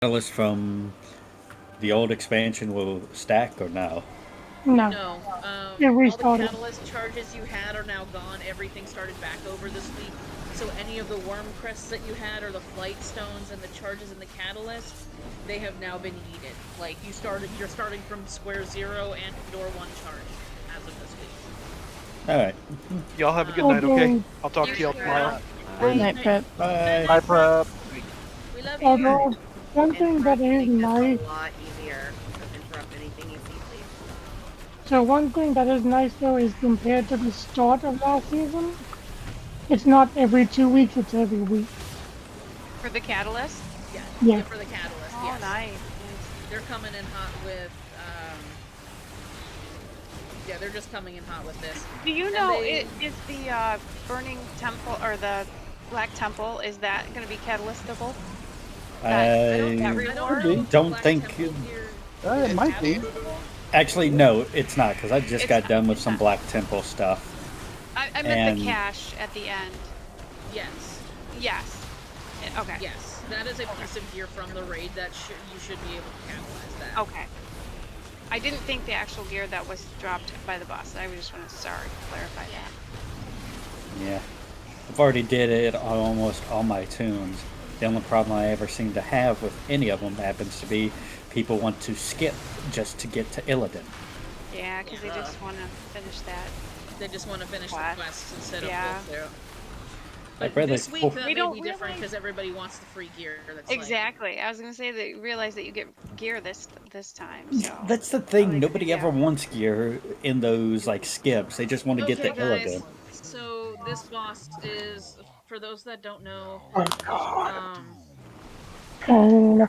Catalyst from the old expansion will stack or no? No, No. it All the restarted. catalyst charges you had are now gone. Everything started back over this week. So any of the worm crests that you had, or the flight stones and the charges in the catalyst, they have now been yeeted. Like you're starting from square zero and or one charged as of this week. All right. Y'all have a good night, okay? Although, I'll talk You to y'all too. tomorrow. Bye. night prep. Bye. Night, Prep. we love you. Although, one thing that Interrupt is makes it nice, a lot easier. So interrupt anything you see, please. so one thing that is nice though is compared to the start of last season, it's not every 2 weeks, it's every week. For the catalyst? Yeah, Yeah. yeah, for the catalyst, Oh, yes. nice. They're coming in hot with yeah, they're just coming in hot with this. Do you And know, they- is the burning temple, or the black temple, is that going to be catalystable? I don't, I I reward? don't know if the don't Black think. Temple gear It is might be. catalystable. Actually, no, it's not because I just It's got not, done with it's some not. Black Temple stuff. I meant And- the cache at the end. Yes, Yes. Okay. yes, that is a piece of gear from the raid that you should be able to capitalize that. Okay. I didn't think the actual gear that was dropped by the boss. I just want to clarify that. Yeah, I've already did it on almost all my tunes. The only problem I ever seem to have with any of them happens to be people want to skip just to get to Illidan. Yeah, because they just want to finish that. They just want to finish Quest. the quests instead Yeah. of go through. I'd But rather- this week that We may don't be different realize- because everybody wants the free gear. That's Exactly. I was gonna say that you realize that you get gear this time. So That's the thing. like, Nobody yeah. ever wants gear in those like skips. They just want to like, get to okay, guys. Illidan. So this boss is, for those that don't know, Oh god. um, Oh,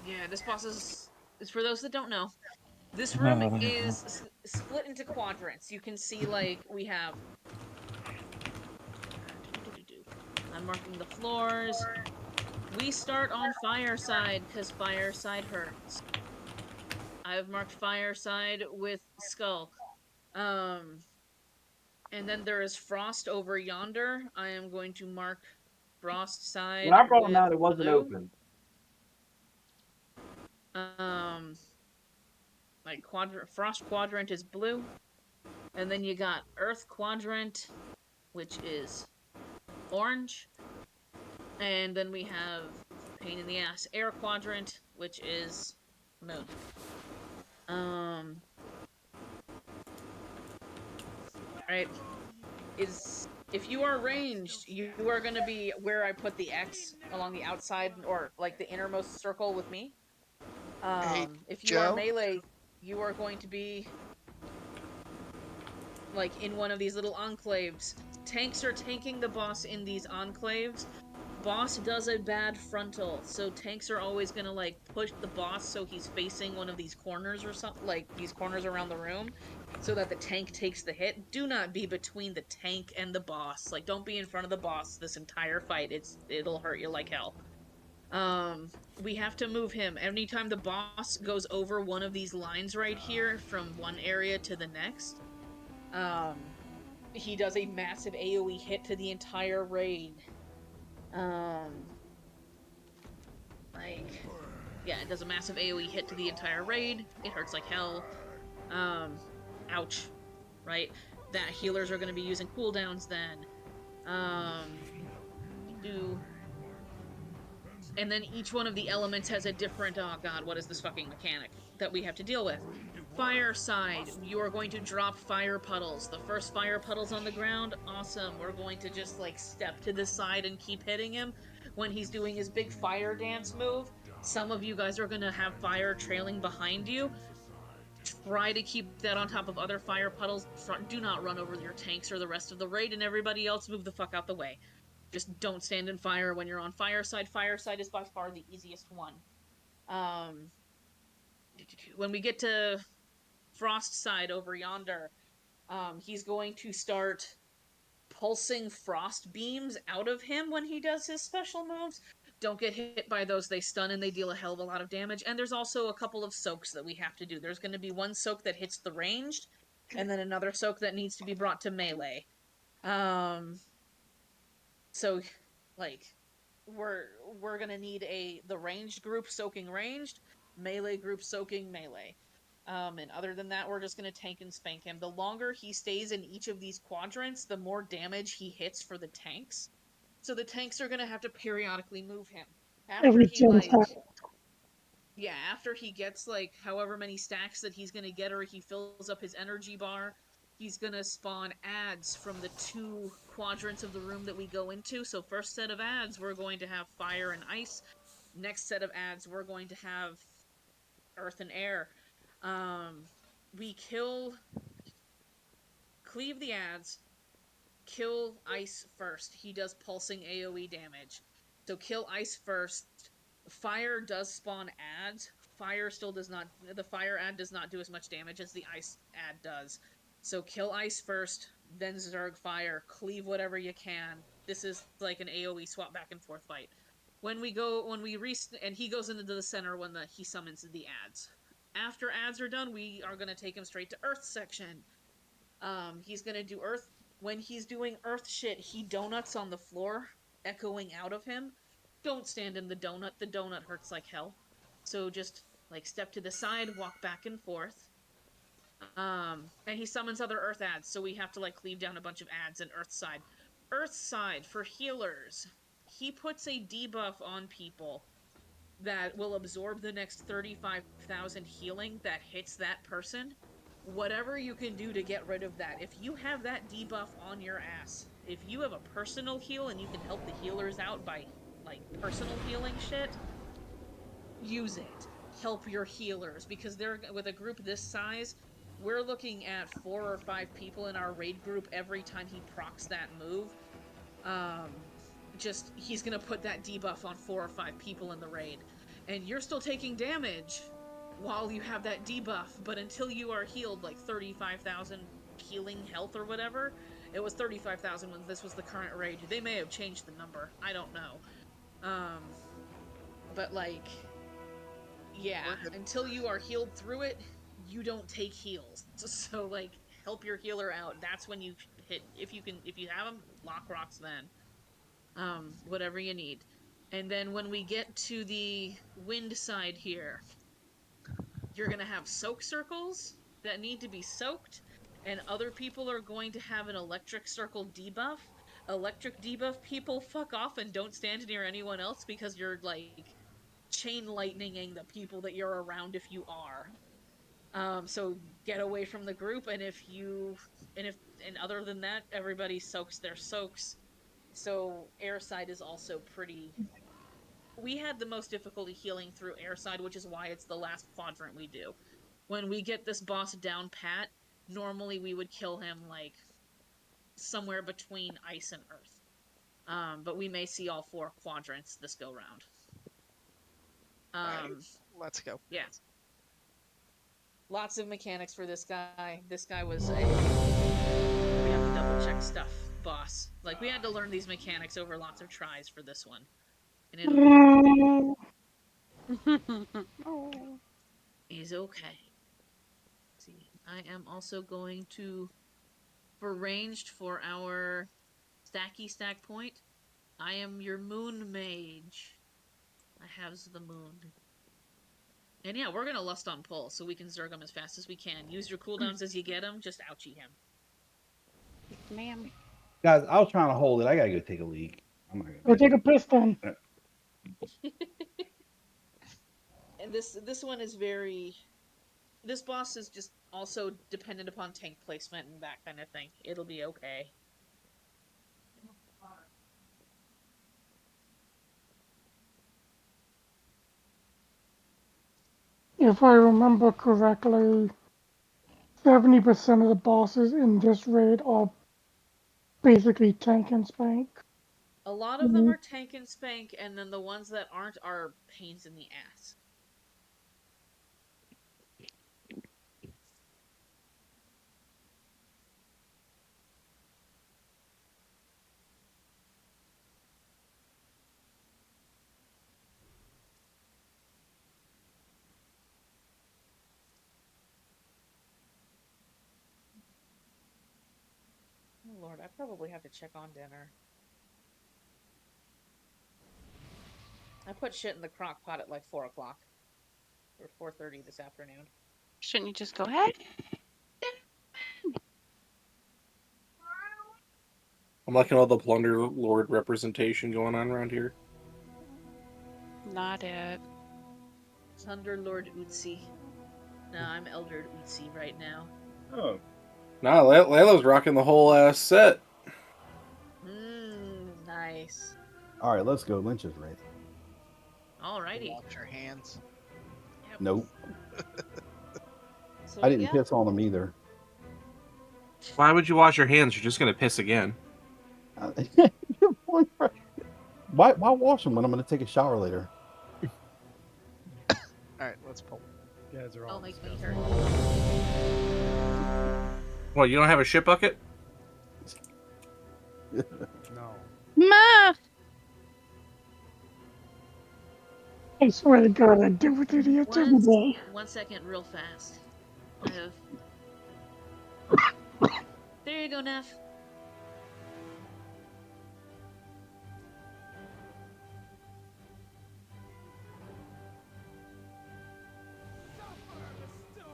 yeah, this boss is for those that don't know. This room is split into quadrants. You can see, like, we have. I'm marking the floors. We start on fireside because fireside hurts. I've marked fireside with skull. Um, and then there is frost over yonder. I am going to mark frost side. When I brought them with out, it wasn't blue. open. Um, like frost quadrant is blue, and then you got earth quadrant, which is orange, and then we have pain in the ass air quadrant, which is moon. Right, is if you are ranged, you are going to be where I put the X along the outside, or like the innermost circle with me. Hey, If you are Joe? melee, you are going to be like in one of these little enclaves. Tanks are tanking the boss in these enclaves. Boss does a bad frontal, so tanks are always gonna like push the boss so he's facing one of these corners or something, like these corners around the room, so that the tank takes the hit. Do not be between the tank and the boss. Like, don't be in front of the boss this entire fight. It'll hurt you like hell. We have to move him. Anytime the boss goes over one of these lines right here from one area to the next, he does a massive AoE hit to the entire raid. Like, yeah, it does a massive AoE hit to the entire raid. It hurts like hell. Ouch. Right? That healers are going to be using cooldowns then. And then each one of the elements has a different, oh god, what is this fucking mechanic that we have to deal with? Fire side, you are going to drop fire puddles. The first fire puddles on the ground, awesome. We're going to just like step to the side and keep hitting him when he's doing his big fire dance move. Some of you guys are going to have fire trailing behind you. Try to keep that on top of other fire puddles. Do not run over your tanks or the rest of the raid, and everybody else move the fuck out the way. Just don't stand in fire when you're on fireside. Fireside is by far the easiest one. When we get to frost side over yonder, he's going to start pulsing frost beams out of him when he does his special moves. Don't get hit by those. They stun and they deal a hell of a lot of damage. And there's also a couple of soaks that we have to do. There's going to be one soak that hits the ranged, and then another soak that needs to be brought to melee. So, like, we're gonna need the ranged group soaking ranged, melee group soaking melee. And other than that, we're just gonna tank and spank him. The longer he stays in each of these quadrants, the more damage he hits for the tanks. So the tanks are gonna have to periodically move him. After Every he 10 like seconds. yeah, after he gets like however many stacks that he's gonna get, or he fills up his energy bar, he's gonna spawn ads from the 2 quadrants of the room that we go into. So first set of ads, we're going to have fire and ice. Next set of ads, we're going to have earth and air. Um, we cleave the ads, kill ice first. He does pulsing AoE damage. So kill ice first. Fire does spawn ads. Fire still does not. The fire ad does not do as much damage as the ice ad does. So kill ice first, then Zerg fire. Cleave whatever you can. This is like an AoE swap back and forth fight. When and he goes into the center when he summons the ads. After ads are done, we are gonna take him straight to Earth section. He's gonna do Earth. When he's doing Earth shit, he donuts on the floor, echoing out of him. Don't stand in the donut. The donut hurts like hell. So just like step to the side, walk back and forth. And he summons other Earth ads, so we have to like cleave down a bunch of ads in Earth side. Earth side for healers. He puts a debuff on people that will absorb the next 35,000 healing that hits that person. Whatever you can do to get rid of that. If you have that debuff on your ass, if you have a personal heal and you can help the healers out by like personal healing shit, use it. Help your healers, because they're with a group this size, we're looking at 4 or 5 people in our raid group every time he procs that move. Um, just he's gonna put that debuff on 4 or 5 people in the raid, and you're still taking damage while you have that debuff. But until you are healed like 35,000 healing health or whatever, it was 35,000 when this was the current raid. They may have changed the number. I don't know. Um, but like, yeah, until you are healed through it, you don't take heals. So like, help your healer out. That's when you hit. If you have them, lock rocks then. Whatever you need. And then when we get to the wind side here, you're going to have soak circles that need to be soaked, and other people are going to have an electric circle debuff. Electric debuff people fuck off and don't stand near anyone else, because you're like chain lightninging the people that you're around if you are. So get away from the group, and other than that, everybody soaks their soaks. So airside is also pretty. We had the most difficulty healing through airside, which is why it's the last quadrant we do. When we get this boss down pat, normally we would kill him like somewhere between ice and earth. But we may see all 4 quadrants this go round. Nice. Let's go. Yeah. Lots of mechanics for this guy. This guy was a we have to double check stuff boss. Like, we had to learn these mechanics over lots of tries for this one. And it'll be Oh. is okay. Let's see, I am also going to, for ranged for our stacky stack point, I am your moon mage. I have the moon. And yeah, we're gonna lust on pull so we can zerg him as fast as we can. Use your cooldowns as you get him, just ouchie him. Ma'am. Guys, I was trying to hold it. I gotta go take a leak. I'm not gonna. Go take a piss then. And this one is very. This boss is just also dependent upon tank placement and that kind of thing. It'll be okay. If I remember correctly, 70% of the bosses in this raid are basically tank and spank. A lot of them are tank and spank, and then the ones that aren't are pains in the ass. Oh Lord, I probably have to check on dinner. I put shit in the crock pot at like 4 o'clock. Or 4:30 this afternoon. Shouldn't you just go ahead? I'm liking all the Plunder Lord representation going on around here. Not it. Thunder Lord Utsi. No, I'm Elder Utsi right now. Oh. Nah, Layla's rocking the whole ass set. Nice. All right, let's go. Lynch is ready. Alrighty. Wash your hands. Yep. Nope. So, I didn't yeah. piss on them either. Why would you wash your hands? You're just gonna piss again. Why wash them when I'm going to take a shower later? Alright, let's pull. You guys are all Don't make me hurt. What, you don't have a shit bucket? No. Ma! I swear to God, I deal with idiots every day. 1 second, real fast. I have... There you go, Neff.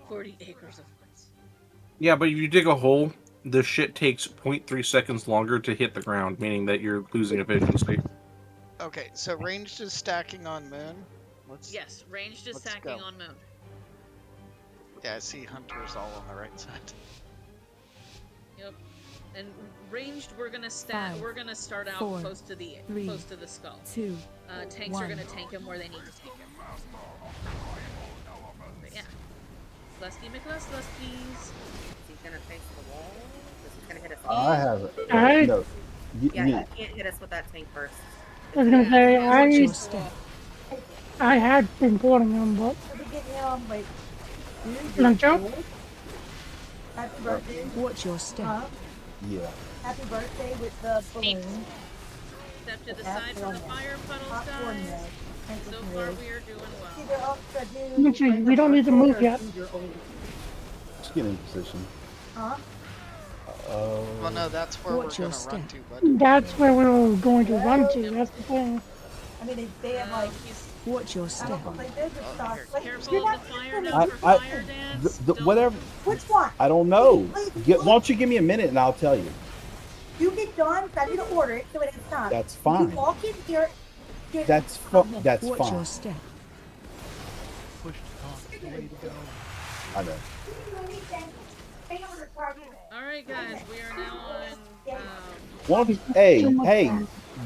"40 acres of woods." Yeah, but if you dig a hole, the shit takes 0.3 seconds longer to hit the ground, meaning that you're losing efficiency. Okay, so ranged is stacking on moon. Yes, ranged is let's stacking go. on moon. Yeah, I see hunters all on the right side. Yep. And ranged, we're gonna start out close to the skull. 2, Tanks are gonna tank him where they need to tank him. But yeah. Lusty McLuskies. Is he gonna face the wall? Is he gonna hit us? I have it. Alright. No. Yeah, he can't hit us with that tank first. I was gonna say, watch your step. I had been calling him, but Luncho? Happy birthday. Watch your step. Yeah. Happy birthday with the balloon. Step to the side from the fire puddles, guys. So far, we are doing well. Luncho, we don't need to move yet. Just get in position. Huh? Well, no, that's where Watch we're your gonna run step. to, bud. That's where we were going to run to. That's the thing. I mean, they have like. Watch your step. Like there's a stop. Like, Careful of the fire now for fire dance. Whatever. Which one? I don't know. Why don't you give me a minute and I'll tell you. You get done. I need to order it so it is done. That's fine. You walk in here. That's Watch fine. your step. Push to talk. The way to go. I know. Alright, guys, we are now on. Hey,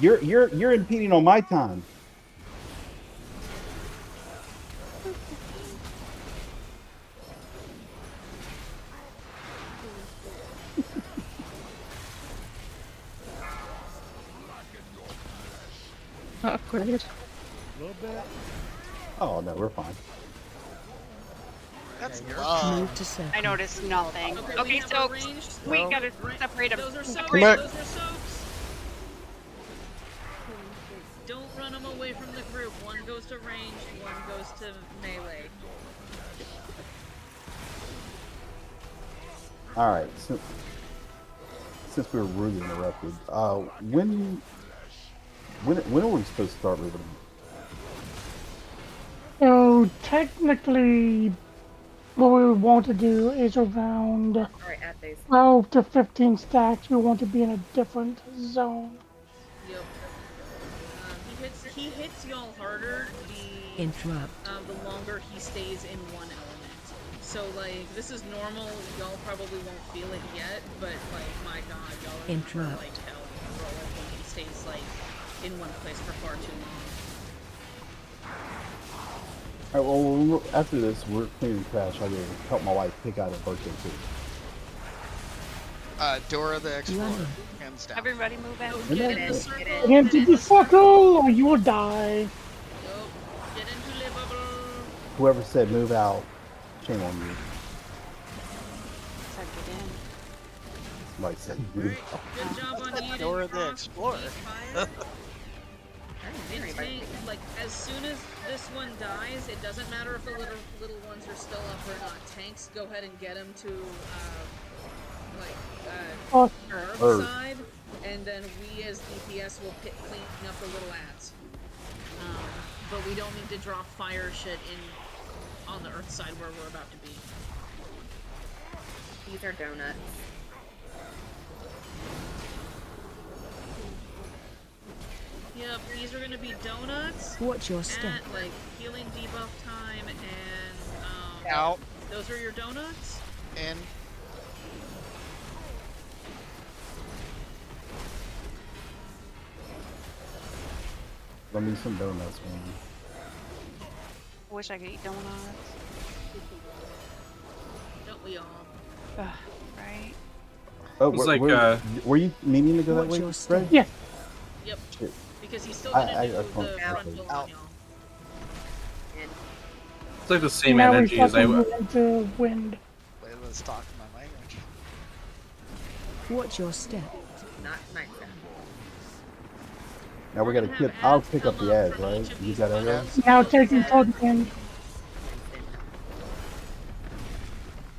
you're impeding on my time. Awkward. A little bit. Oh no, we're fine. That's Move to set. I noticed nothing. Okay, have so a ranged. we gotta separate them. Those are soaks. Separate 'em. Those are soaks. Don't run them away from the group. One goes to ranged, one goes to melee. All right. Since we were rudely interrupted, when are we supposed to start moving? So technically, what we would want to do is around Alright, at base. 12 to 15 stacks. We want to be in a different zone. Yep. He hits y'all harder Interrupt. the longer he stays in one element. So like this is normal. Y'all probably won't feel it yet, but like my god, y'all are Interrupt. like hell roll when he stays like in one place for far too long. All right, well, after this, we're cleaning trash. I gotta help my wife pick out a birthday cake. Dora the Explorer. Hands down. Everybody move in. Get in the circle. Get into the circle, or you will die. Yup. Get into livable. Whoever said move out, shame on you. So get in. Somebody said move out. Good job on you. Dora the Explorer. And tank, like as soon as this one dies, it doesn't matter if the little ones are still up or not. Tanks, go ahead and get them to herb side, and then we as DPS will clean up the little ads. but we don't need to drop fire shit on the earth side where we're about to be. These are donuts. Yep, these are gonna be donuts. Watch your step. At, like, healing debuff time and, Out. Those are your donuts? In. Let me some donuts, man. I wish I could eat donuts. Don't we all? Ugh, right? Oh, It's like, were you meaning to go that Watch way, your step. Fred? Yeah. Yep. Shit. Because he's still gonna do I the frontal on Out. y'all. It's like the same Now we energy as I. fucking move into wind. Layla's talking my language. Watch your step. Not tonight, Sam. Now we gotta have pick. I'll ads pick up come the up ads, from right? each of You these got funnels. ads? Now taking toward the wind.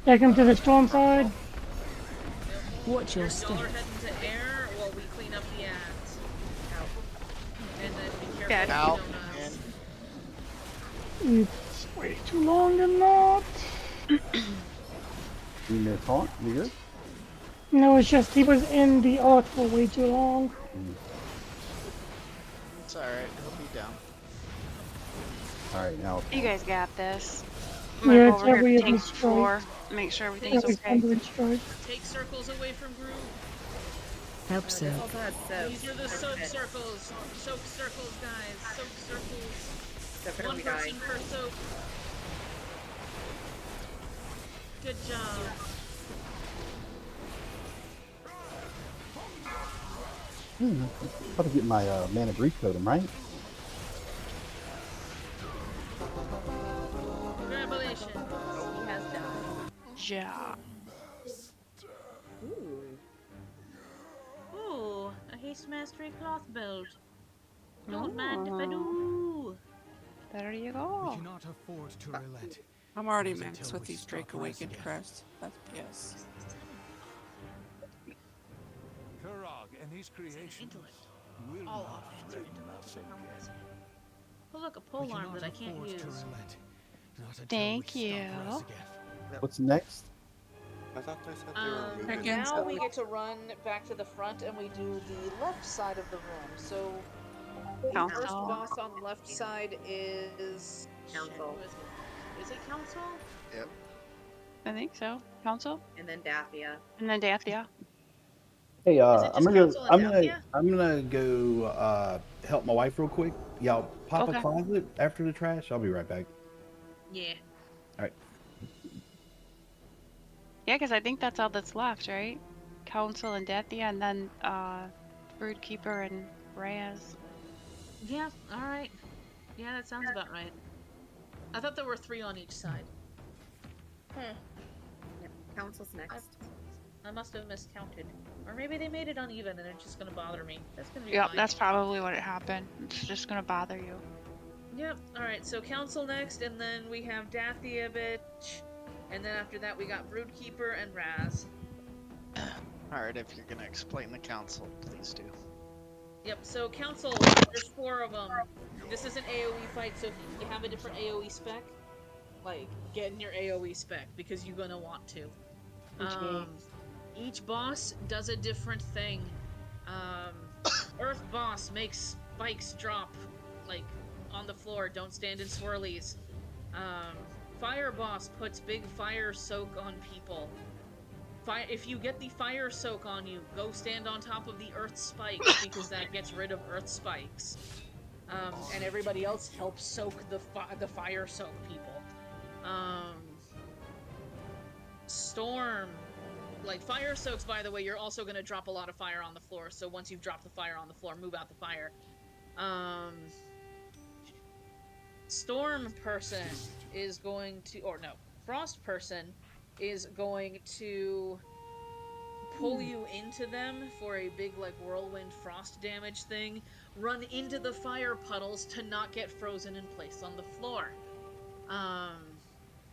Take him to the storm side. Watch your Y'all step. are heading to air while we clean up the ads. And then be careful Yeah. with the Out. donuts. In. It's way too long to not. You need a taunt? You good? No, it's just he was in the earth for way too long. It's alright. He'll be down. All right, now. You guys got this. Yeah, I'm gonna go it's over here every to other tank strike. floor, make sure everything's Every okay. 100 strike. Take circles away from group. Help This soak. also has soap. These are the soap circles. Soap circles, guys. Soap circles. So could One we person die? per soap. Good job. About to get my mana grief totem, right? Revelation. He has died. Yeah. Ooh, a haste mastery cloth belt. Oh. Don't mind if I do. There you We go. cannot afford to relent. I'm already Not maxed until with we these Drake stop Awakened rising. crests. That's BS. Kurog and his creation Intellect. will All not offense fret. intellect. Oh look, a We pole arm cannot that I can't afford use. to relent. Not until Thank we you. stop rise again. What's next? I thought they said they were moving. Against Now the- we get to run back to the front and we do the left side of the room. So the Council. first boss on the left side is Council. Shit, who is it Council? Yep. I think so. Council? And then Dathea. And then Dathea. Hey, Is it just Council and Dathea? I'm gonna go help my wife real quick. Y'all pop Okay. a closet after the trash. I'll be right back. Yeah. All right. Yeah, because I think that's all that's left, right? Council and Dathea, and then Broodkeeper and Raz. Yeah, alright. Yeah, that sounds about right. I thought there were 3 on each side. Yep. Council's next. I must have miscounted. Or maybe they made it uneven and it's just gonna bother me. That's gonna be Yep, fine. that's probably what it happened. It's just gonna bother you. Yep, alright, so Council next, and then we have Dathea, bitch. And then after that we got Broodkeeper and Raz. Alright, if you're gonna explain the council, please do. Yep, so Council, there's 4 of them. This is an AoE fight, so if you have a different AoE spec, like, get in your AoE spec, because you're gonna want to. Each boss does a different thing. Earth boss makes spikes drop, like, on the floor, don't stand in swirlies. Fire boss puts big fire soak on people. If you get the fire soak on you, go stand on top of the earth spikes, because that gets rid of earth spikes. And everybody else helps soak the fire soak people. Storm. Like, fire soaks, by the way, you're also going to drop a lot of fire on the floor, so once you've dropped the fire on the floor, move out the fire. Storm person is going to, or no, Frost person is going to pull you into them for a big, like, whirlwind frost damage thing. Run into the fire puddles to not get frozen in place on the floor.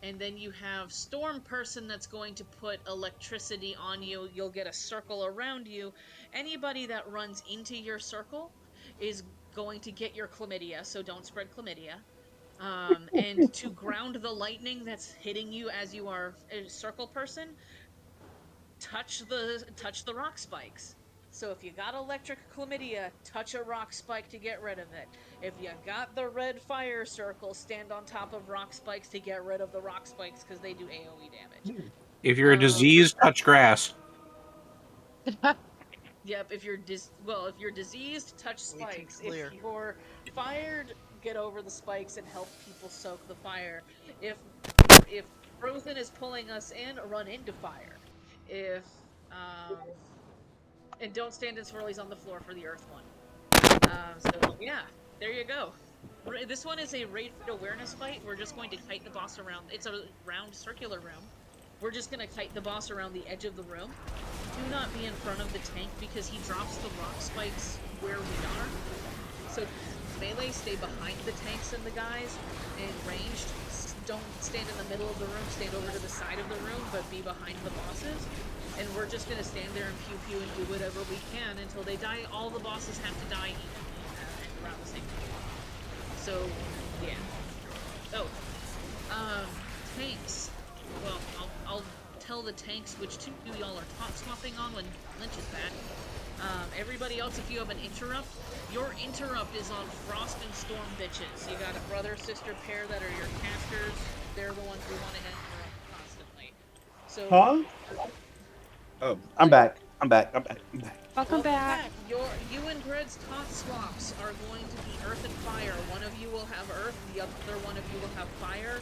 And then you have Storm person that's going to put electricity on you. You'll get a circle around you. Anybody that runs into your circle is going to get your chlamydia, so don't spread chlamydia. And to ground the lightning that's hitting you as you are a circle person, touch the rock spikes. So if you got electric chlamydia, touch a rock spike to get rid of it. If you got the red fire circle, stand on top of rock spikes to get rid of the rock spikes because they do AoE damage. If you're a diseased, touch grass. Yep, if you're diseased, touch spikes. If you're fired, get over the spikes and help people soak the fire. If Frozen is pulling us in, run into fire. If and don't stand in swirlies on the floor for the earth one. So yeah, there you go. This one is a raid awareness fight. We're just going to kite the boss around. It's a round circular room. We're just going to kite the boss around the edge of the room. Do not be in front of the tank because he drops the rock spikes where we are. So melee, stay behind the tanks and the guys. And ranged, don't stand in the middle of the room. Stand over to the side of the room, but be behind the bosses. And we're just going to stand there and pew and do whatever we can until they die. All the bosses have to die around the same time. So, yeah. Oh. Tanks. Well, I'll tell the tanks which two y'all are top swapping on when Lynch is back. Everybody else, if you have an interrupt, your interrupt is on Frost and Storm bitches. You got a brother-sister pair that are your casters. They're the ones we want to interrupt constantly. So, Huh? Oh, I'm back. I'm back. Welcome back. You and Gred's top swaps are going to be Earth and Fire. One of you will have Earth, the other one of you will have Fire.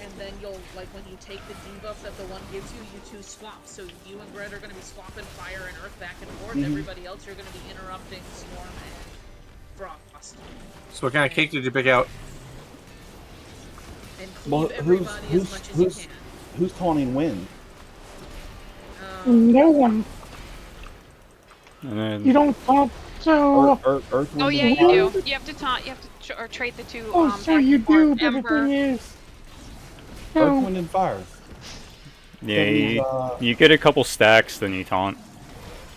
And then you'll, like, when you take the debuff that the one gives you, you two swap. So you and Gred are going to be swapping Fire and Earth back and forth. Everybody else, you're going to be interrupting Storm and Frost. So what kind of cake did you pick out? And cleave everybody as much as you can. Who's taunting when? No one. And then You don't taunt, so... Earth, Oh yeah, you do. You have to taunt. You have to or trade the two. Oh, so you do, but the Ember. thing is... Earth, Wind, and Fire. Yeah, you get a couple stacks, then you taunt.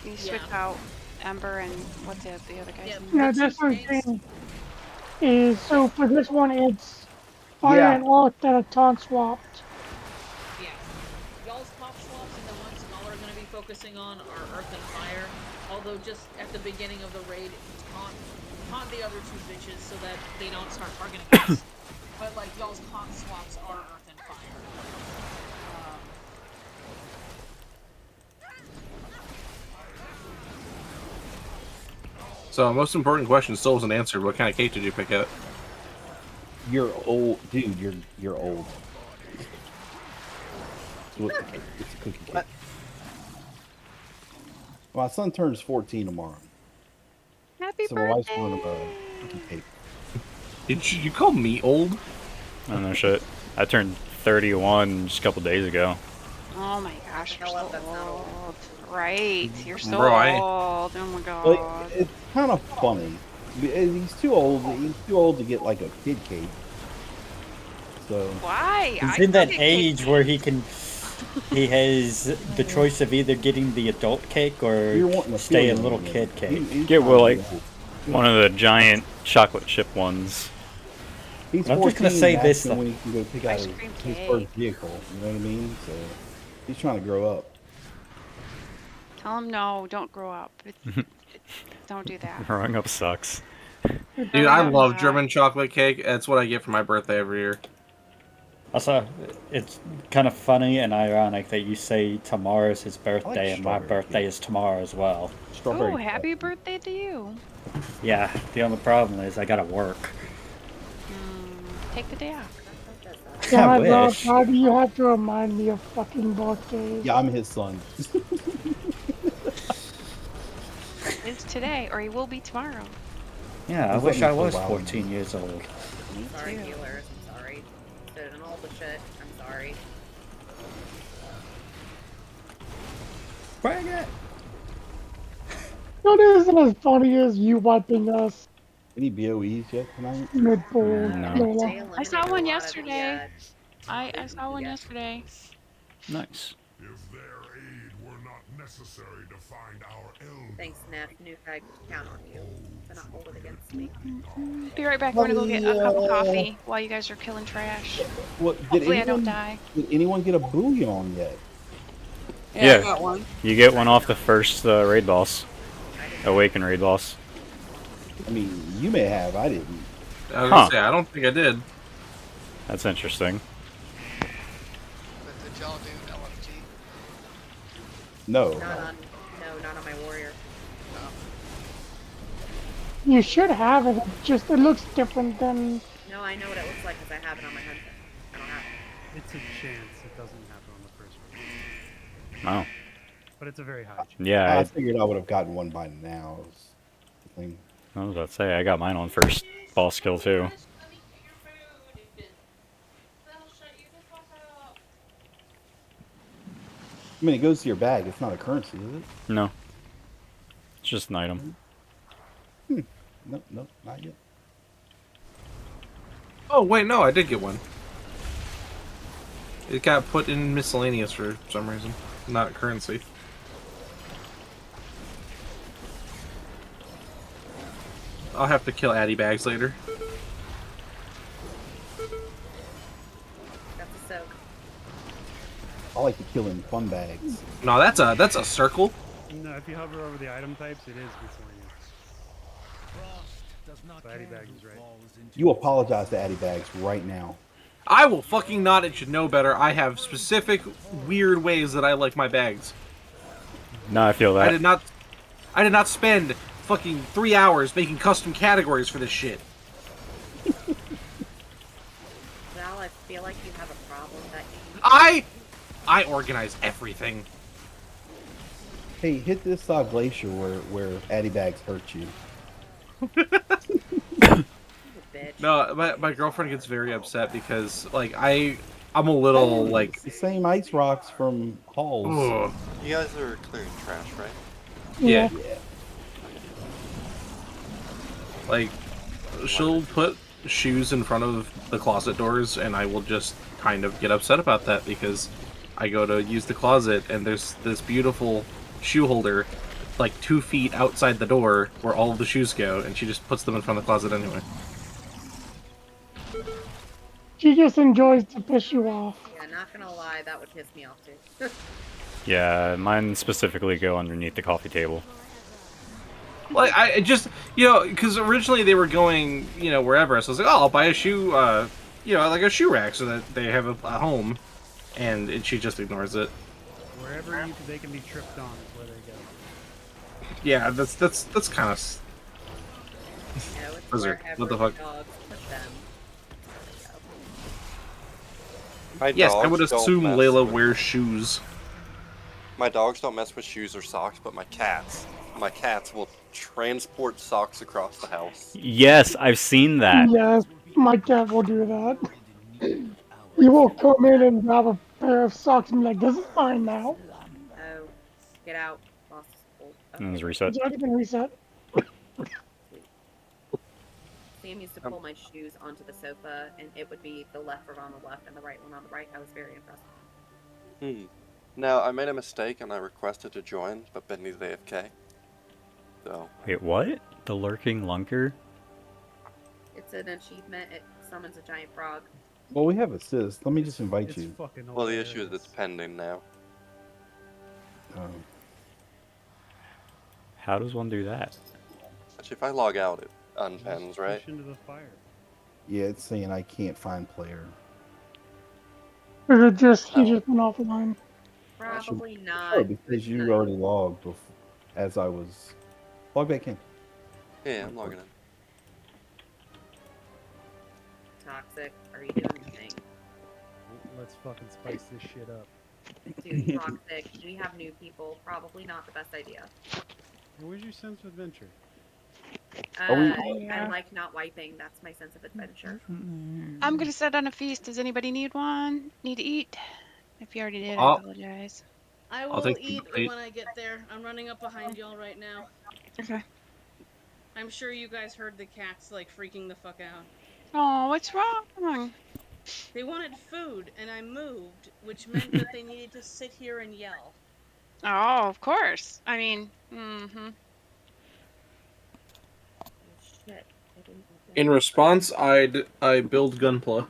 You switch out Ember and what's the other guy's name? No, that's what I'm saying. Is, so for this one, it's Fire and Earth that are taunt swapped. Yeah. Y'all's top swaps and the ones y'all are going to be focusing on are Earth and Fire. Although just at the beginning of the raid, taunt the other two bitches so that they don't start targeting us. But like y'all's taunt swaps are Earth and Fire. So, most important question still wasn't answered. What kind of cake did you pick out? You're old, dude. You're old. It's a cookie cake. My son turns 14 tomorrow. Happy so my wife's birthday! doing a cookie cake. Did you call me old? I don't know shit. I turned 31 just a couple days ago. Oh my gosh, you're so old. Right, you're so Bro, old. Oh my god. Like, it's kind of funny. He's too old. He's too old to get like a kid cake. So why? He's in that age where he has the choice of either getting the adult cake or stay a little kid cake. Get Will like one of the giant chocolate chip ones. He's I'm just gonna 14, say this when he can go pick out his first vehicle. You know what I mean? So he's trying to grow up. Tell him no, don't grow up. Don't do that. Growing up sucks. Dude, I love German chocolate cake. That's what I get for my birthday every year. Also, it's kind of funny and ironic that you say tomorrow's his birthday and my birthday is tomorrow as well. Oh, happy birthday to you. Yeah, the only problem is I gotta work. Take the day off. I wish. Why do you have to remind me of fucking birthdays? Yeah, I'm his son. It's today, or he will be tomorrow. Yeah, I wish I was 14 years old. Me Sorry, too. healers. I'm sorry. Stood in all the shit. I'm sorry. Bring it! That isn't as funny as you wiping us Any BOEs yet tonight? mid-bowl. No. I saw one yesterday. I saw one yesterday. Nice. Thanks, Neff. New I count on you to not hold it against me. Be right back. I'm gonna go get a cup of coffee while you guys are killing trash. What did Hopefully I don't anyone die. did anyone get a bouillon yet? Yeah, I got one. You get one off the first raid boss. Awaken raid boss. I mean, you may have. I didn't. I was gonna say, I don't think I did. That's interesting. But did y'all do LFG? No. Not on my warrior. You should have it. It looks different than. No, I know what it looks like because I have it on my hunter. I don't have it. It's a chance it doesn't happen on the first one. Wow. But it's a very high chance. Yeah, I figured I would have gotten one by now. I was about to say, I got mine on first boss kill too. I mean, it goes to your bag. It's not a currency, is it? No. It's just an item. Nope, not yet. Oh, wait, no, I did get one. It got put in miscellaneous for some reason, not currency. I'll have to kill Addy Bags later. That's a soak. I like to kill in fun bags. No, that's a circle. No, if you hover over the item types, it is miscellaneous. So Addy Bags is right. You apologize to Addy Bags right now. I will fucking not. It should know better. I have specific weird ways that I like my bags. No, I feel that. I did not spend fucking 3 hours making custom categories for this shit. Val, I feel like you have a problem that I organize everything. Hey, hit this glacier where Addy Bags hurt you. No, my girlfriend gets very upset because like I'm a little like it's the same ice rocks from Halls. Ugh. You guys are clearing trash, right? Yeah. Like she'll put shoes in front of the closet doors and I will just kind of get upset about that because I go to use the closet and there's this beautiful shoe holder like 2 feet outside the door where all of the shoes go and she just puts them in front of the closet anyway. She just enjoys to piss you off. Yeah, not gonna lie, that would piss me off too. Yeah, mine specifically go underneath the coffee table. Like, I just, because originally they were going, wherever. So I was like, oh, I'll buy a shoe, like a shoe rack so that they have a home. And she just ignores it. Wherever they can be tripped on is where they go. Yeah, that's kind of... Blizzard, what the fuck? Yes, I would assume Layla wears shoes. My dogs don't mess with shoes or socks, but my cats will transport socks across the house. Yes, I've seen that. Yes, my cat will do that. He will come in and grab a pair of socks and be like, this is mine now. Oh, get out. Boss is full. And it's reset. It's already been reset. Sam used to pull my shoes onto the sofa, and it would be the left one on the left and the right one on the right. I was very impressed. Now, I made a mistake and I requested to join, but Benny's AFK. So. Wait, what? The Lurking Lunker? It's an achievement. It summons a giant frog. Well, we have assist. Let me just invite you. Well, the issue is it's pending now. How does one do that? Actually, if I log out, it unpens, right? Push into the fire. Yeah, it's saying I can't find player. Or he just went offline. Probably not. Oh, because you already logged as I was. Log back in. Yeah, I'm logging in. Toxic, are you doing anything? Let's fucking spice this shit up. Dude, Toxic, we have new people. Probably not the best idea. Where's your sense of adventure? I like not wiping. That's my sense of adventure. I'm gonna set on a feast. Does anybody need one? Need to eat? If you already did, I apologize. I will eat when I get there. I'm running up behind y'all right now. Okay. I'm sure you guys heard the cats like freaking the fuck out. Oh, what's wrong? They wanted food, and I moved, which meant that they needed to sit here and yell. Oh, of course. I mean, Shit. I didn't do that. In response, I build Gunpla.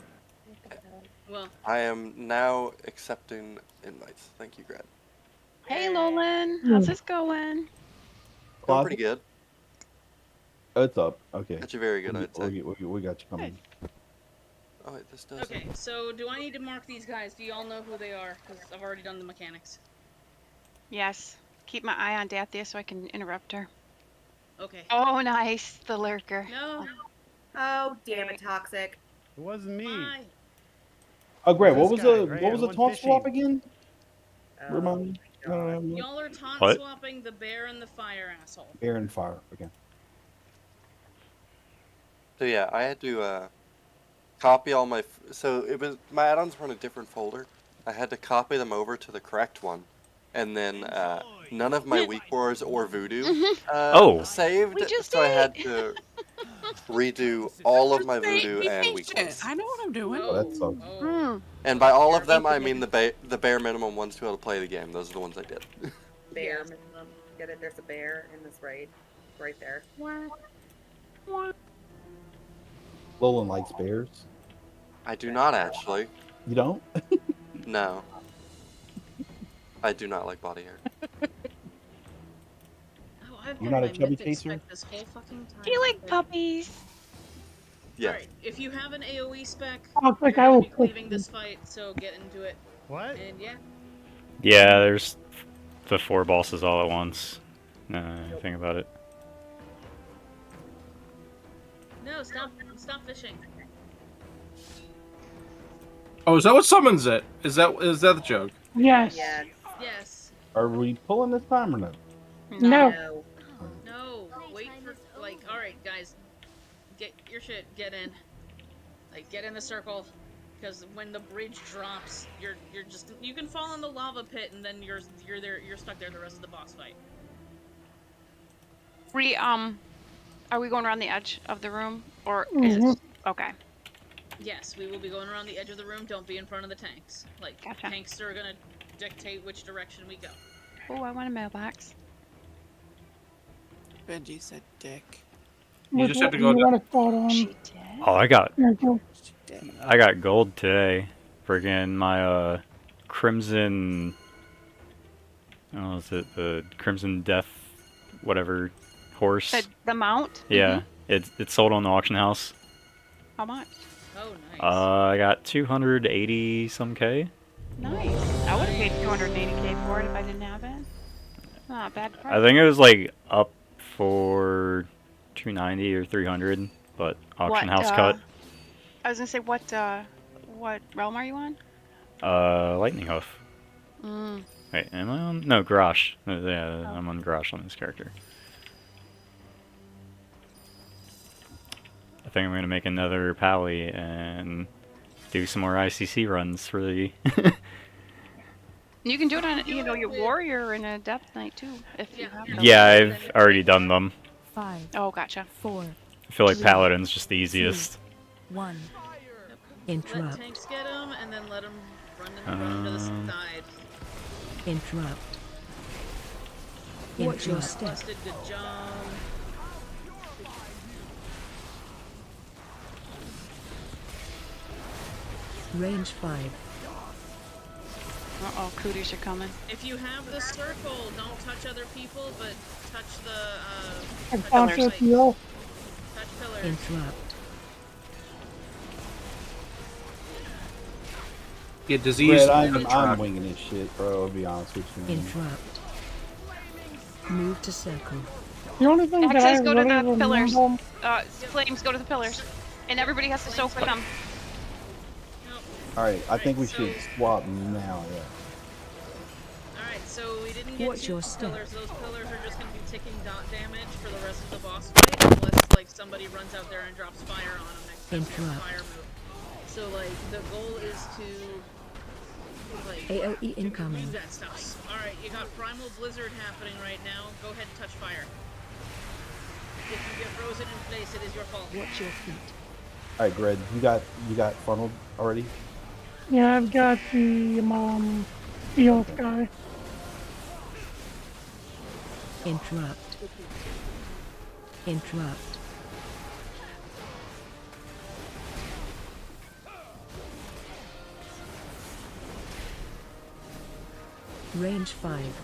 Well, I am now accepting invites. Thank you, Grad. Hey, Lolan. How's this going? Going pretty Closet? good. Oh, it's up. Okay. Actually, very good, I'd say. We got you coming. Oh, wait, this does. okay, so do I need to mark these guys? Do y'all know who they are? Because I've already done the mechanics. Yes. Keep my eye on Dathea so I can interrupt her. Okay. Oh, nice. The lurker. No. Oh, damn it, Toxic. It wasn't me. Why? Oh, great. This What was guy, the right? what was the I went taunt swap fishing. again? Oh, Remind me. Y'all are taunt What? swapping the bear and the fire asshole. Air and fire. Okay. So yeah, I had to copy all my. So it was my add-ons were in a different folder. I had to copy them over to the correct one, and then none of my weak wars or voodoo saved. We just so I had did. to redo all of my voodoo and weak ones. I know what I'm doing. Oh, that sucks. And by all of them, I mean the bare minimum ones to be able to play the game. Those are the ones I did. Bear minimum. Get it? There's a bear in this raid. Right there. Lolan likes bears. I do not actually. You don't? No. I do not like body hair. Oh, I've You're had not a my chubby mythic chaser? spec this whole fucking time. Do you like puppies? Yeah. Alright, if you have an AoE spec, I'll you're think I gonna will be cook leaving you. this fight, so get into it. What? And yeah. Yeah, there's the 4 bosses all at once. No, think about it. No, stop fishing. Oh, is that what summons it? Is that the joke? Yes. Yes. Are we pulling this time or no? No. No. Wait for alright guys. Get your shit, get in. Like get in the circle. Because when the bridge drops, you're just you can fall in the lava pit and then you're stuck there the rest of the boss fight. Are we going around the edge of the room or is it okay? Yes, we will be going around the edge of the room. Don't be in front of the tanks. Like tanks are gonna dictate which direction we go. Oh, I want a mailbox. Benji said dick. You just have to go You down. want to start on? Oh, I got Yeah, gold today. Friggin' my Crimson. Oh, is it the Crimson Death, whatever horse? The mount? Yeah, it's sold on the auction house. How much? Oh, nice. I got 280 some K. Nice. I would have paid 280K for it if I didn't have it. Not a bad price. I think it was like up for 290 or 300, but auction house cut. I was gonna say what realm are you on? Lightning Hoof. Wait, am I on? No, Grosh. Yeah, I'm on Grosh on this character. I think I'm gonna make another Pally and do some more ICC runs for the. You can do it on your warrior and a death knight too if you have them. Yeah, I've already done them. 5. Oh, gotcha. 4. I feel like Paladin's just the easiest. 1. Let Interrupt. tanks get them and then let them run to the side. Interrupt. Watch your step. Busted, good job. Range 5. Uh-oh, cooties are coming. If you have the circle, don't touch other people, but touch the I touch can't pillars. get you. Touch pillars. Interrupt. Get disease. I'm winging this shit, bro. I'll be honest with you. Interrupt. Move to circle. The only thing that I Axes, go to really the pillars. remember, Flames, go to the pillars. And everybody has to soak for them. Alright, I think we should swap now, yeah. Alright, so we didn't get Watch two your step. pillars. Those pillars are just going to be ticking dot damage for the rest of the boss fight, unless like somebody runs out there and drops fire on them next time they have a fire move. So like the goal is to like AoE incoming. leave that stuff. Alright, you got Primal Blizzard happening right now. Go ahead and touch fire. If you get frozen in place, it is your fault. Watch your feet. Alright, Greg, you got funneled already? yeah, I've got the field guy. Interrupt. Interrupt. Range 5.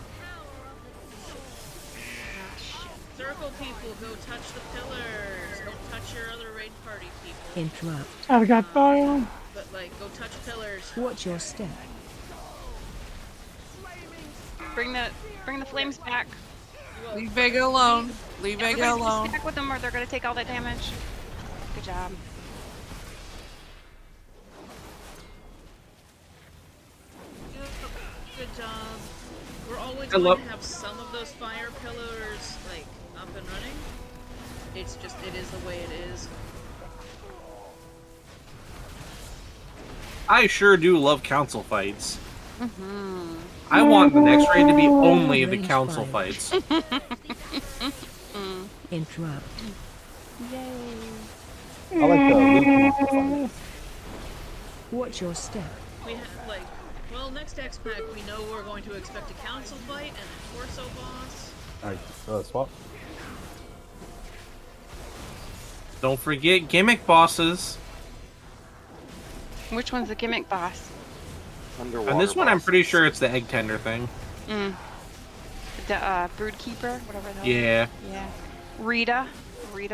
Circle people, go touch the pillars. Don't touch your other raid party people. Interrupt. I've got fire. But like, go touch pillars. Watch your step. Bring the flames back. Leave Vega alone. Leave Vega Everybody alone. stack with them or they're gonna take all that damage. Good job. Good job. We're always going to have some of those fire pillars like up and running. It's just, it is the way it is. I sure do love council fights. I want the next raid to be only the council fights. Interrupt. Yay. I like the Watch your step. We have, like, well, next X-Pack, we know we're going to expect a council fight and a torso boss. Alright, swap. Don't forget gimmick bosses. Which one's the gimmick boss? Underwater And this one, I'm boss. pretty sure it's the egg tender thing. The brood keeper, whatever that Yeah. Yeah. Rita,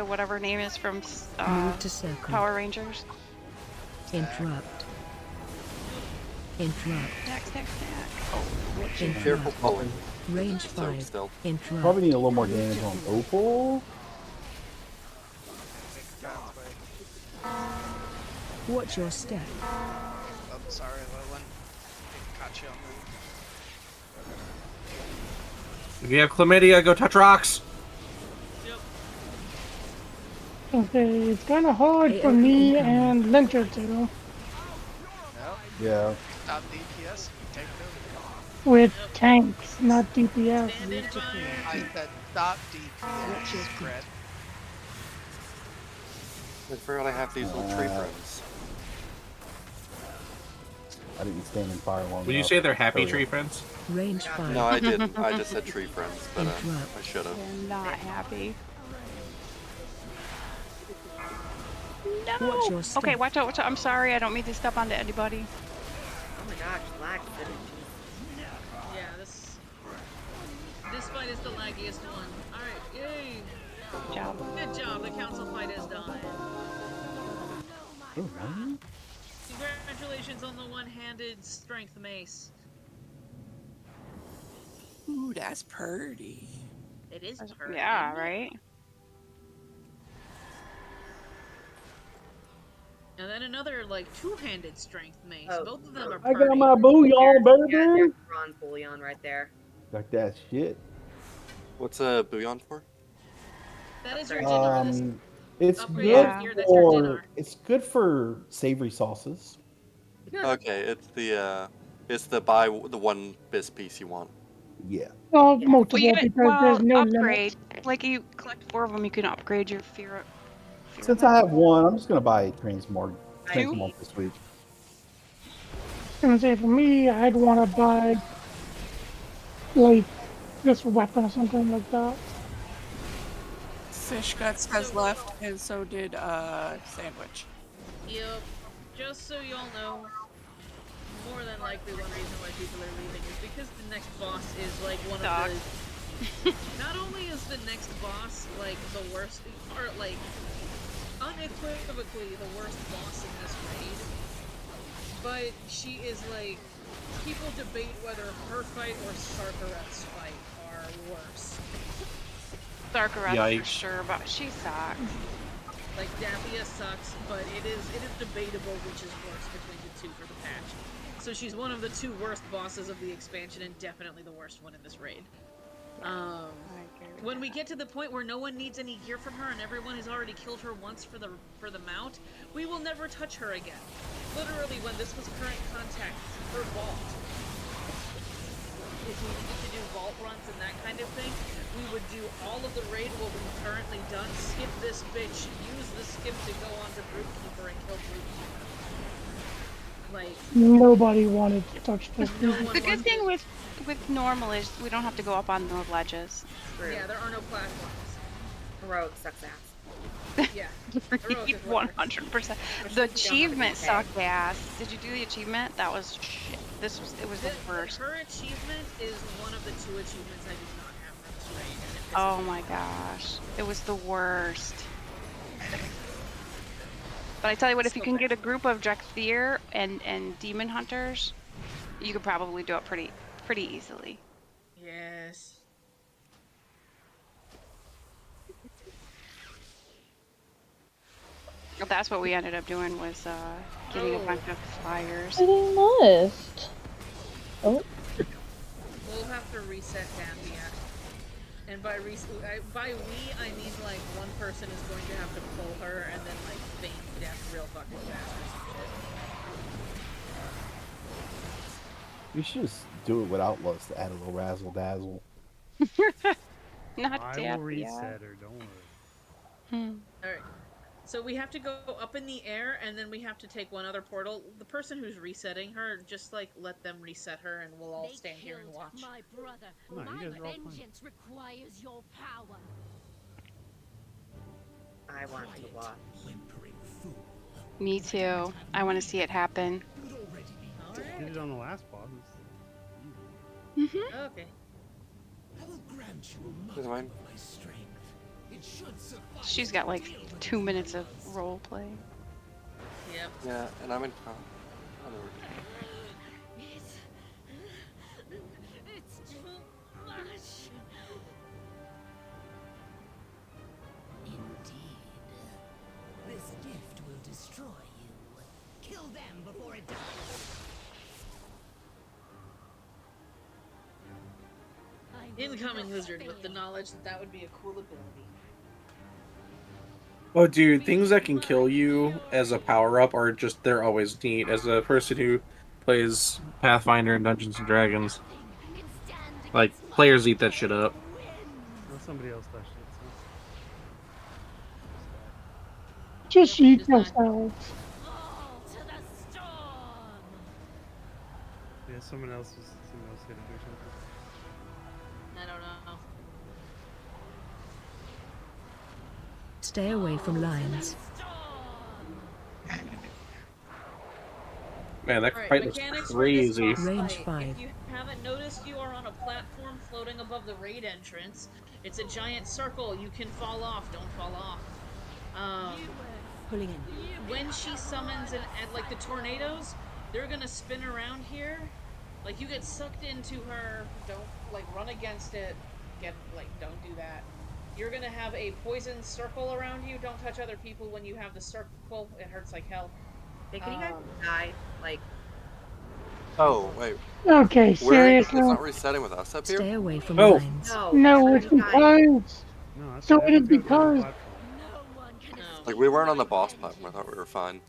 whatever her name is from Move to circle. Power Rangers. Interrupt. Interrupt. Stack. Interrupt. Careful pulling. Range So 5. still. Interrupt. Probably need a little more damage on Opal. Watch your step. Oh, sorry, Lowland. Caught you on If you have chlamydia, go touch rocks. Okay, it's kind of hard for me and Lyncher to Yeah. Stop DPS. Take it with tanks, not DPS. I said stop DPS. Spread. I forgot I have these little tree friends. I didn't stand in fire long Would you enough. say they're happy Hurry tree up. friends? Range 5. No, I didn't. I just said tree friends, but I should have. They're not happy. Watch No! your step. Okay, watch out. I'm sorry, I don't mean to step onto anybody. Oh my gosh, lag synergy. Yeah, this fight is the laggiest one. Alright, yay! Good job. Good job, the council fight is done. Oh, man. Congratulations on the one-handed strength mace. Ooh, that's pretty. It is perfect. Yeah, right? And then another, like, two-handed strength mace. Oh. Both of them are I perfect. got my booyah, Yeah, baby. there's bronze bullion right there. Got that shit. What's a bouillon for? That is your dinner. It's Upgrade good your gear, that's your dinner. for savory sauces. Okay, it's the buy the one bis piece you want. Yeah. Well, multiple Well, because there's no upgrade. limit. Like, you collect 4 of them, you can upgrade your fear. Since I have one, I'm just gonna buy Transmog this week. I was gonna say for me, I'd want to buy like this weapon or something like that. Fish Guts has left, and so did Sandwich. Yep. Just so y'all know, more than likely one reason why people are leaving is because the next boss is like one of the... Not only is the next boss like the worst, or like unequivocally the worst boss in this raid, but she is like, people debate whether her fight or Sarkareth's fight are worse. Sarkareth Yikes. for sure, but she sucks. Like, Dathea sucks, but it is debatable which is worse between the two for the patch. So she's one of the 2 worst bosses of the expansion and definitely the worst one in this raid. When we get to the point where no one needs any gear from her and everyone has already killed her once for the mount, we will never touch her again. Literally, when this was current contact, her vault. If we needed to do vault runs and that kind of thing, we would do all of the raid what we've currently done, skip this bitch, use the skip to go on to Broodkeeper and kill Broodkeeper. Like, Nobody wanted to touch this. no thing. one The good wants thing to. with normal is we don't have to go up on the ledges. True. Yeah, there are no platforms. Heroic sucks ass. Yeah. Heroic is One worse. hundred percent. Especially The if you don't have a achievement DK. sucked ass. Did you do the achievement? That was shit. It was the worst. Her achievement is one of the 2 achievements I do not have for this raid, and it pisses Oh me my off. gosh, it was the worst. But I tell you what, if you can get a group of Dathea and demon hunters, you could probably do it pretty easily. Yes. That's what we ended up doing was getting a bunch of flyers. Getting missed. Oh. We'll have to reset Dathea. And by we, I mean like one person is going to have to pull her and then like feign death real fucking fast or some shit. You should just do it without Lust to add a little razzle dazzle. Not I Dathea. will reset her, don't worry. Alright. So we have to go up in the air, and then we have to take one other portal. The person who's resetting her, just like let them reset her, and we'll all stand here and watch. My brother, No, you my guys are all fine. vengeance requires your power. I want to watch. Me too. I want to see it happen. Did it on the last boss. Okay. I will grant you a Is mine? my strength. It should suffice. She's got like 2 minutes of role play. Yep. Yeah, and I'm in. It's too much. Indeed. This gift will destroy you. Kill them before it dies. Incoming lizard with the knowledge that that would be a cool ability. Oh, dude, things that can kill you as a power-up are just, they're always neat. As a person who plays Pathfinder and Dungeons & Dragons, like, players eat that shit up. Well, somebody else touched it. Just eat yourselves. Yeah, someone else hit it or something. I don't know. Stay away from lions. Man, that Alright, fight was mechanics crazy. for this boss Range fight. 5. If you haven't noticed, you are on a platform floating above the raid entrance. It's a giant circle. You can fall off. Don't fall off. Pulling in. When she summons and like the tornadoes, they're gonna spin around here. Like you get sucked into her. Don't like run against it. Don't do that. You're gonna have a poison circle around you. Don't touch other people when you have the circle. It hurts like hell. Hey, can you guys die? Like, Oh wait. Okay, It's seriously. not resetting with us up here. Stay away from Oh. lions. No, it's because. No, that's So it is everyone's got their own because. platform. Like we weren't on the boss platform. I thought we were fine.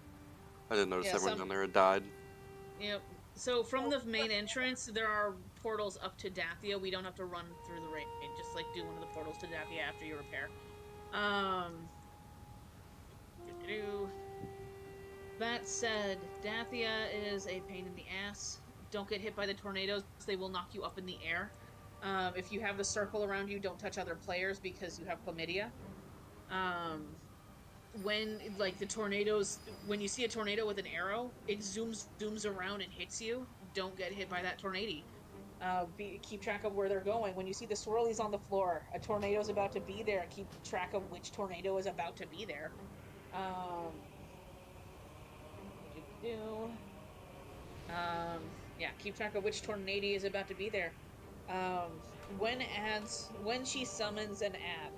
I didn't notice Yeah, everyone some- down there had died. Yep. So from the main entrance, there are portals up to Dathea. We don't have to run through the raid. Just like do one of the portals to Dathea after you repair. That said, Dathea is a pain in the ass. Don't get hit by the tornadoes. They will knock you up in the air. If you have the circle around you, don't touch other players because you have chlamydia. When like the tornadoes, when you see a tornado with an arrow, it zooms around and hits you. Don't get hit by that tornado. Keep track of where they're going. When you see the swirlies on the floor, a tornado's about to be there. Keep track of which tornado is about to be there. Yeah, keep track of which tornado is about to be there. When she summons an ad,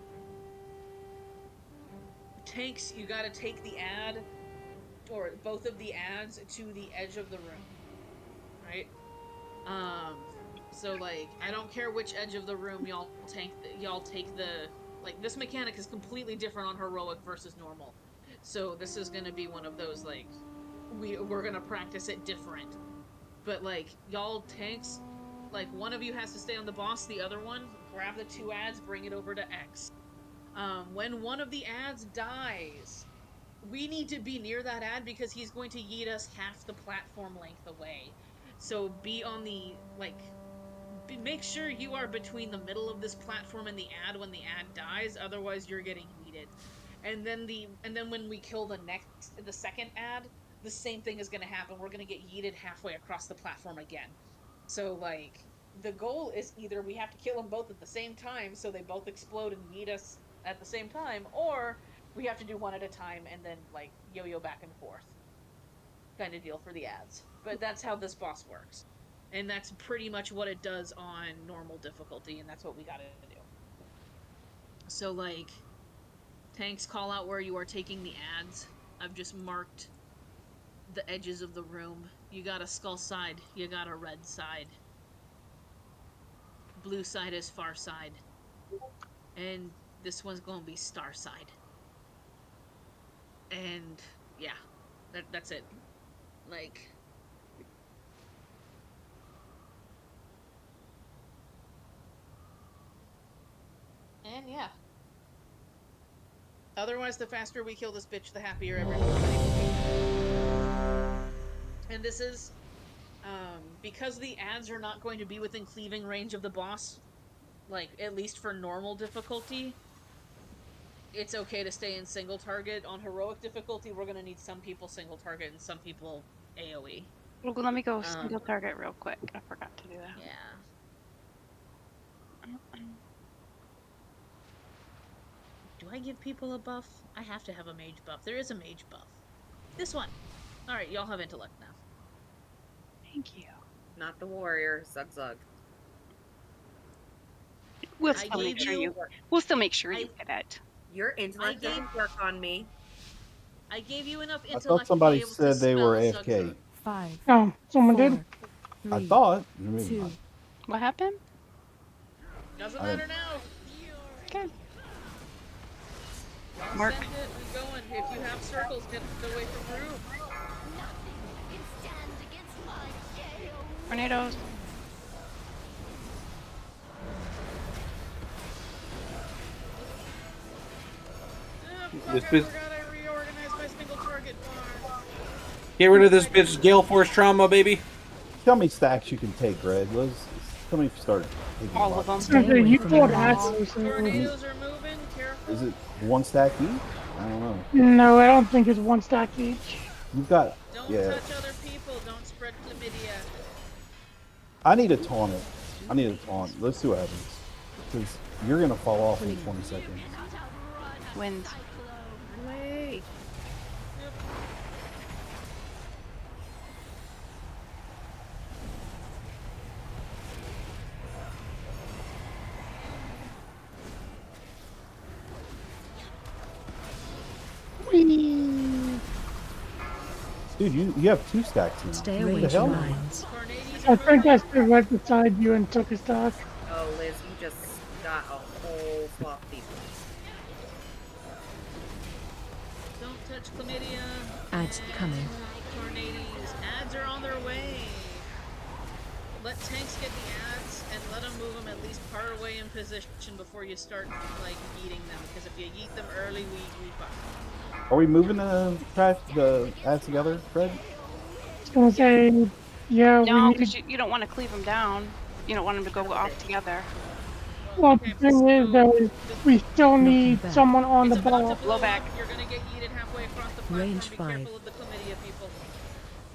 tanks, you gotta take the ad, or both of the ads, to the edge of the room, right? So like, I don't care which edge of the room y'all take the, like, this mechanic is completely different on heroic versus normal. So this is gonna be one of those, like, we're gonna practice it different. But like, y'all tanks, like, one of you has to stay on the boss, the other one, grab the 2 ads, bring it over to X. When one of the ads dies, we need to be near that ad because he's going to yeet us half the platform length away. So be on the, like, make sure you are between the middle of this platform and the ad when the ad dies, otherwise you're getting yeeted. And then when we kill the second ad, the same thing is going to happen. We're going to get yeeted halfway across the platform again. So, like, the goal is either we have to kill them both at the same time so they both explode and yeet us at the same time, or we have to do one at a time and then, like, yo-yo back and forth kind of deal for the ads. But that's how this boss works. And that's pretty much what it does on normal difficulty, and that's what we gotta do. So, like, tanks call out where you are taking the ads. I've just marked the edges of the room. You got a skull side, you got a red side. Blue side is far side. And this one's gonna be star side. And yeah, that's it. Like, and yeah. Otherwise, the faster we kill this bitch, the happier everybody will be. And this is, because the ads are not going to be within cleaving range of the boss, like, at least for normal difficulty, it's okay to stay in single target. On heroic difficulty, we're gonna need some people single target and some people AoE. Well, let me go single target real quick. I forgot to do that. Yeah. Do I give people a buff? I have to have a mage buff. There is a mage buff. This one. Alright, y'all have intellect now. Thank you. Not the warrior. Zug zug. We'll still make sure you get it. Your intellect doesn't work on me. I gave you enough I intellect thought somebody to be able said to they were spell AFK. Zug-Zug. 5. Oh, someone did. I thought. Maybe 2. not. What happened? Doesn't matter now. Okay. Mark. Send it. We going. If you have circles, get away from the room. Tornadoes. This bitch. I reorganized my single target bar. Get rid of this bitch Gale Force trauma, baby. How many stacks you can take, Red? Tell me if you start taking all of them. Okay, you pulled axes. Tornadoes are moving. Careful. Is it one stack each? I don't know. No, I don't think it's one stack each. You've got. Don't Yeah. touch other people. Don't spread chlamydia. I need to taunt it. I need to taunt. Let's see what happens. Because you're gonna fall off in 20 seconds. Wind. Wait. Dude, you have 2 stacks now. Stay What away the hell? from lines. I think I stood right beside you and took a stack. Oh, Liz, you just got a whole swap of people. Don't touch chlamydia. Ads coming. Tornadoes. Ads are on their way. Let tanks get the ads and let them move them at least part way in position before you start, like, yeeting them. Because if you yeet them early, we fuck. Are we moving the ads together, Fred? I was gonna say, yeah. No, we because need... you don't want to cleave them down. You don't want them to go off together. Well, the thing is, though, we still need someone on the ball. Blow back. You're gonna get yeeted halfway across the platform. Range Be 5. careful of the chlamydia people.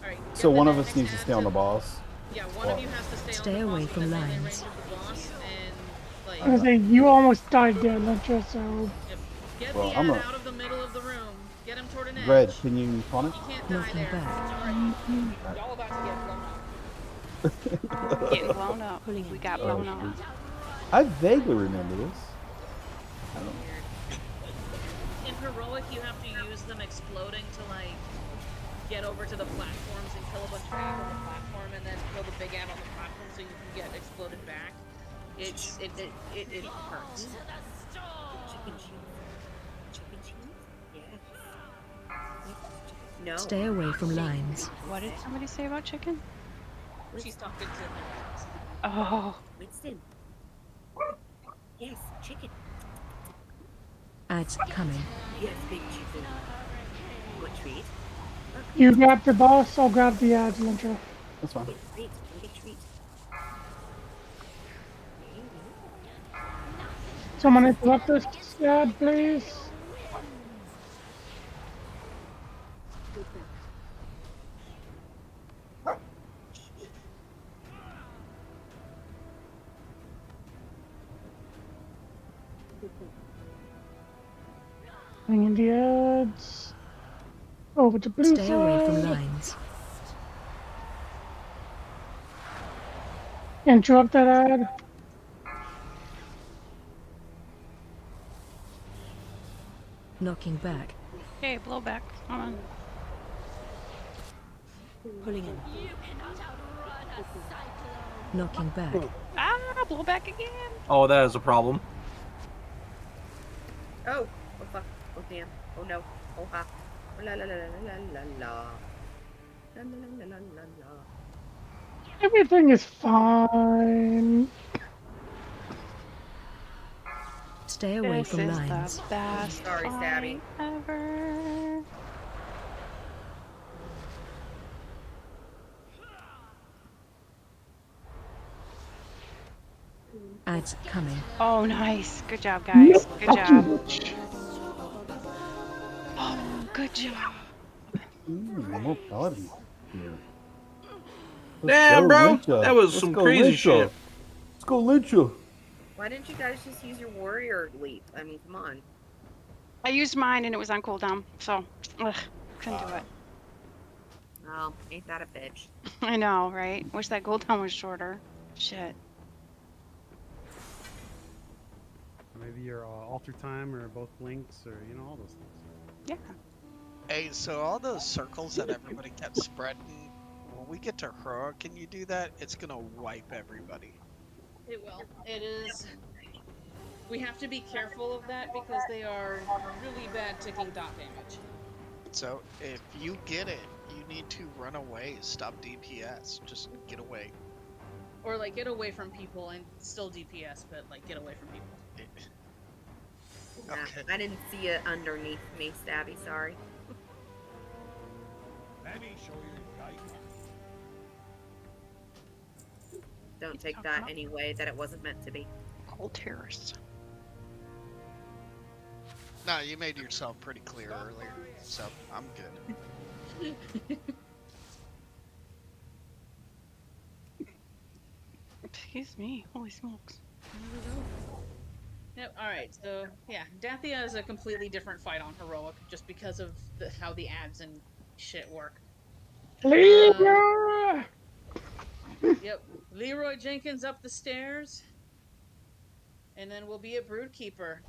Alright. So one of us needs to stay on the boss. Yeah, one of you has to Stay on the away boss from within melee lines. range of the boss, and, like, I was gonna say, you almost died there, Lintra, so... get Well, the I'm ad a- out of the middle of the room. Get him toward an edge. Red, can you taunt it? You can't die Knocking there. back. Y'all about to get blown up. Getting blown up. We got blown up. I vaguely remember this. I don't know. In heroic, you have to use them exploding to, like, get over to the platforms and kill a bunch of people on the platform, and then kill the big ad on the platform so you can get exploded back. It hurts. Chicken cheese. Chicken cheese? Yes. No. Stay away from lines. What did somebody say about chicken? She's talking to Oh. Winston. Yes, chicken. Ads coming. Yes, big chicken. What treat? You grab the boss, I'll grab the ads, Lintra. That's fine. Treat. Get treat. Someone interrupt this ad, please. Bringing the ads over to blue Stay away from side. lines. Interrupt that ad. Knocking back. Hey, blowback. Come on. Pulling in. Knocking back. Ah, blowback again. Oh, that is a problem. Oh fuck. Oh damn. Oh no. Oh ha. Oh, la la la la la la la. La la la la la la. Everything is fine. Stay away This from is lines. the best Sorry, Stabby. fight ever. Ads coming. Oh, nice. Good job, guys. Good job. Oh, good job. One more paladin here. Damn, bro. That was some crazy shit. Let's go, Lyncha. Why didn't you guys just use your warrior leap? I mean, come on. I used mine and it was on cooldown, so couldn't do it. Oh, ain't that a bitch? I know, right? Wish that cooldown was shorter. Shit. Maybe your alter time or both blinks or all those things. Yeah. Hey, so all those circles that everybody kept spreading, when we get to Kurog, can you do that? It's gonna wipe everybody. It will. It is. We have to be careful of that because they are really bad ticking dot damage. So if you get it, you need to run away. Stop DPS. Just get away. Or like get away from people and still DPS, but like get away from people. Okay. I didn't see it underneath me, Stabby. Sorry. Let me show you guys. Don't take that any way that it wasn't meant to be. Cold terrorists. No, you made yourself pretty clear earlier, so I'm good. Excuse me. Holy smokes. Yep. All right. So yeah, Dathea is a completely different fight on heroic, just because of how the ads and shit work. Leroy! Yep. Leroy Jenkins up the stairs, and then we'll be at Broodkeeper.